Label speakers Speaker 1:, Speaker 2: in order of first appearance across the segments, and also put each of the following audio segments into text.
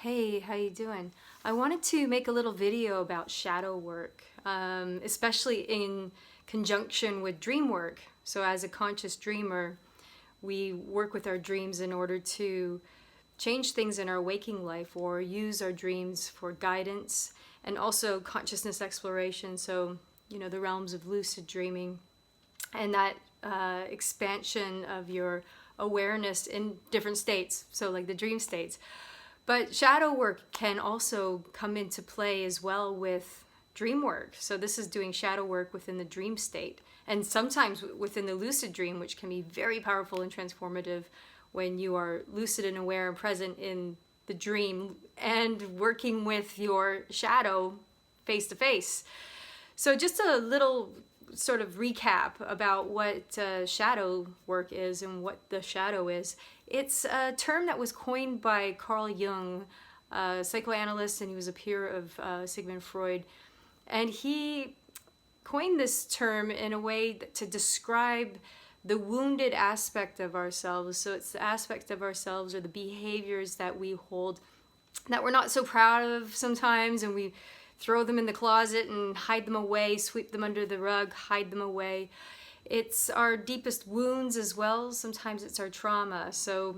Speaker 1: Hey, how you doing? I wanted to make a little video about shadow work, especially in conjunction with dream work. So as a conscious dreamer, we work with our dreams in order to change things in our waking life or use our dreams for guidance and also consciousness exploration. So, the realms of lucid dreaming and that expansion of your awareness in different states. So like the dream states. But shadow work can also come into play as well with dream work. So this is doing shadow work within the dream state and sometimes within the lucid dream, which can be very powerful and transformative when you are lucid and aware and present in the dream and working with your shadow face to face. So just a little sort of recap about what shadow work is and what the shadow is. It's a term that was coined by Carl Jung, a psychoanalyst, and he was a peer of Sigmund Freud. And he coined this term in a way to describe the wounded aspect of ourselves. So it's the aspect of ourselves or the behaviors that we hold that we're not so proud of sometimes, and we throw them in the closet and hide them away, sweep them under the rug, hide them away. It's our deepest wounds as well. Sometimes it's our trauma. So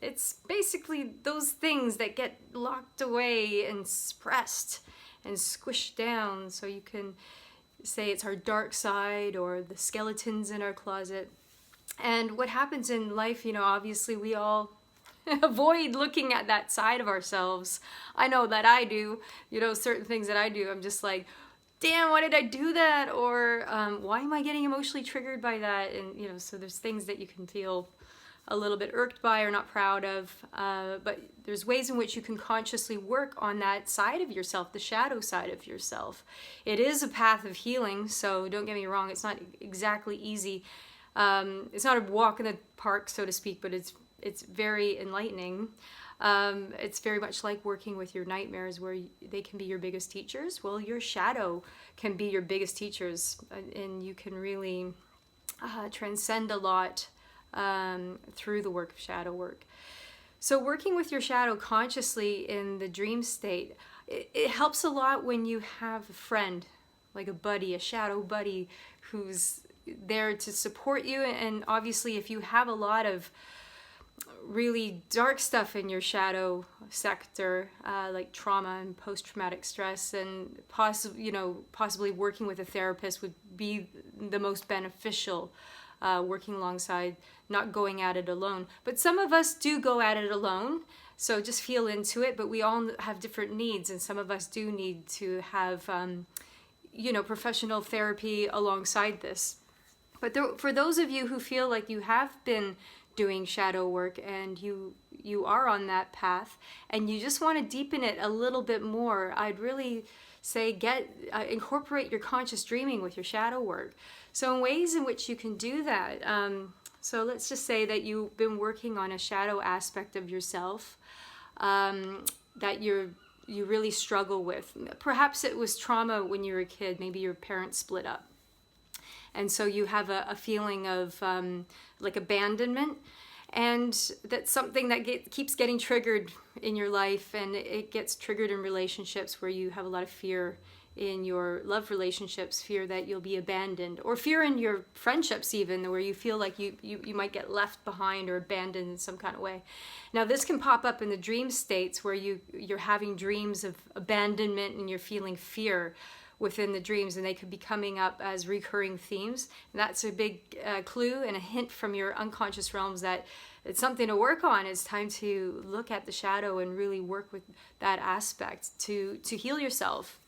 Speaker 1: it's basically those things that get locked away and suppressed and squished down. So you can say it's our dark side or the skeletons in our closet. And what happens in life, obviously we all avoid looking at that side of ourselves. I know that I do, certain things that I do. I'm just like, damn, why did I do that? Or why am I getting emotionally triggered by that? And, so there's things that you can feel a little bit irked by or not proud of. But there's ways in which you can consciously work on that side of yourself, the shadow side of yourself. It is a path of healing, so don't get me wrong, it's not exactly easy. It's not a walk in the park, so to speak, but it's very enlightening. It's very much like working with your nightmares where they can be your biggest teachers. Well, your shadow can be your biggest teachers, and you can really transcend a lot through the work of shadow work. So working with your shadow consciously in the dream state, it helps a lot when you have a friend, like a buddy, a shadow buddy who's there to support you. And obviously if you have a lot of really dark stuff in your shadow sector, like trauma and post-traumatic stress, and possibly working with a therapist would be the most beneficial, working alongside, not going at it alone. But some of us do go at it alone, so just feel into it. But we all have different needs, and some of us do need to have professional therapy alongside this. But for those of you who feel like you have been doing shadow work and you are on that path and you just want to deepen it a little bit more, I'd really say incorporate your conscious dreaming with your shadow work. So in ways in which you can do that, so let's just say that you've been working on a shadow aspect of yourself that you really struggle with. Perhaps it was trauma when you were a kid, maybe your parents split up. And so you have a feeling of like abandonment, and that's something that keeps getting triggered in your life, and it gets triggered in relationships where you have a lot of fear in your love relationships, fear that you'll be abandoned, or fear in your friendships even, where you feel like you might get left behind or abandoned in some kind of way. Now this can pop up in the dream states where you're having dreams of abandonment and you're feeling fear within the dreams, and they could be coming up as recurring themes. And that's a big clue and a hint from your unconscious realms that it's something to work on. It's time to look at the shadow and really work with that aspect to heal yourself.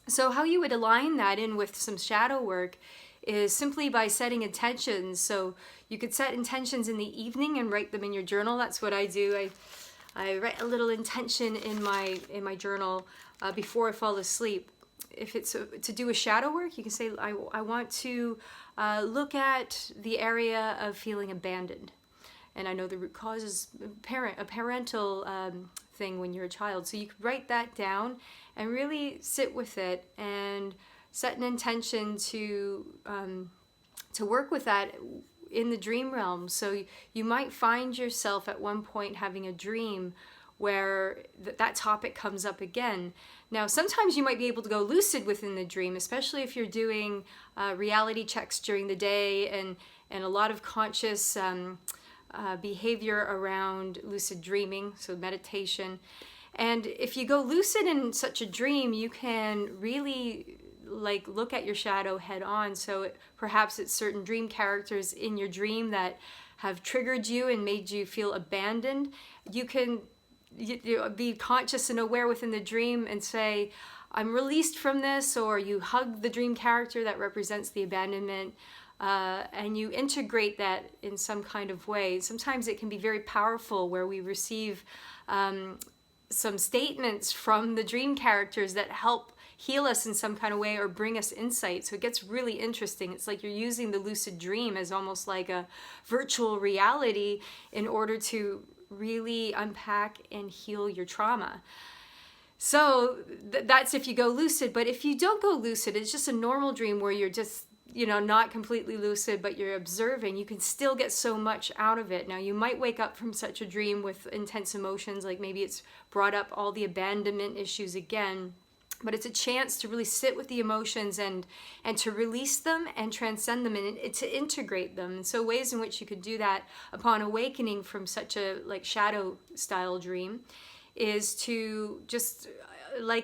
Speaker 1: So how you would align that in with some shadow work is simply by setting intentions. So you could set intentions in the evening and write them in your journal. That's what I do. I write a little intention in my journal before I fall asleep. If it's to do with shadow work, you can say, I want to look at the area of feeling abandoned. And I know the root cause is a parental thing when you're a child. So you could write that down and really sit with it and set an intention to work with that in the dream realm. So you might find yourself at one point having a dream where that topic comes up again. Now, sometimes you might be able to go lucid within the dream, especially if you're doing reality checks during the day and a lot of conscious behavior around lucid dreaming, so meditation. And if you go lucid in such a dream, you can really like look at your shadow head on. So perhaps it's certain dream characters in your dream that have triggered you and made you feel abandoned. You can be conscious and aware within the dream and say, I'm released from this, or you hug the dream character that represents the abandonment, and you integrate that in some kind of way. Sometimes it can be very powerful where we receive some statements from the dream characters that help heal us in some kind of way or bring us insight. So it gets really interesting. It's like you're using the lucid dream as almost like a virtual reality in order to really unpack and heal your trauma. So that's if you go lucid. But if you don't go lucid, it's just a normal dream where you're just, not completely lucid, but you're observing. You can still get so much out of it. Now, you might wake up from such a dream with intense emotions, like maybe it's brought up all the abandonment issues again. But it's a chance to really sit with the emotions and to release them and transcend them and to integrate them. And so ways in which you could do that upon awakening from such a shadow style dream is to just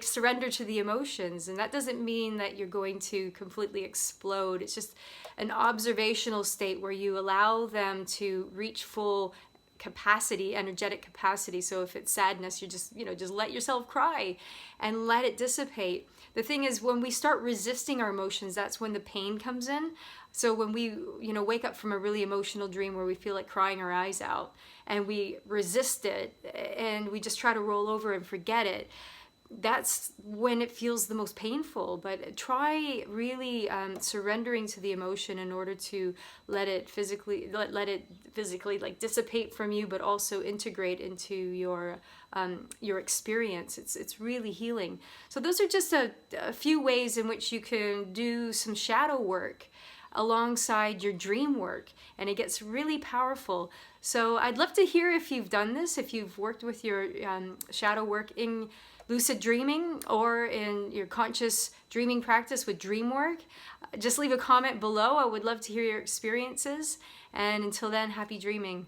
Speaker 1: surrender to the emotions. And that doesn't mean that you're going to completely explode. It's just an observational state where you allow them to reach full capacity, energetic capacity. So if it's sadness, you just let yourself cry and let it dissipate. The thing is, when we start resisting our emotions, that's when the pain comes in. So when we, wake up from a really emotional dream where we feel like crying our eyes out and we resist it and we just try to roll over and forget it, that's when it feels the most painful. But try really surrendering to the emotion in order to let it physically dissipate from you, but also integrate into your experience. It's really healing. So those are just a few ways in which you can do some shadow work alongside your dream work, and it gets really powerful. So I'd love to hear if you've done this, if you've worked with your shadow work in lucid dreaming or in your conscious dreaming practice with dream work. Just leave a comment below. I would love to hear your experiences. And until then, happy dreaming.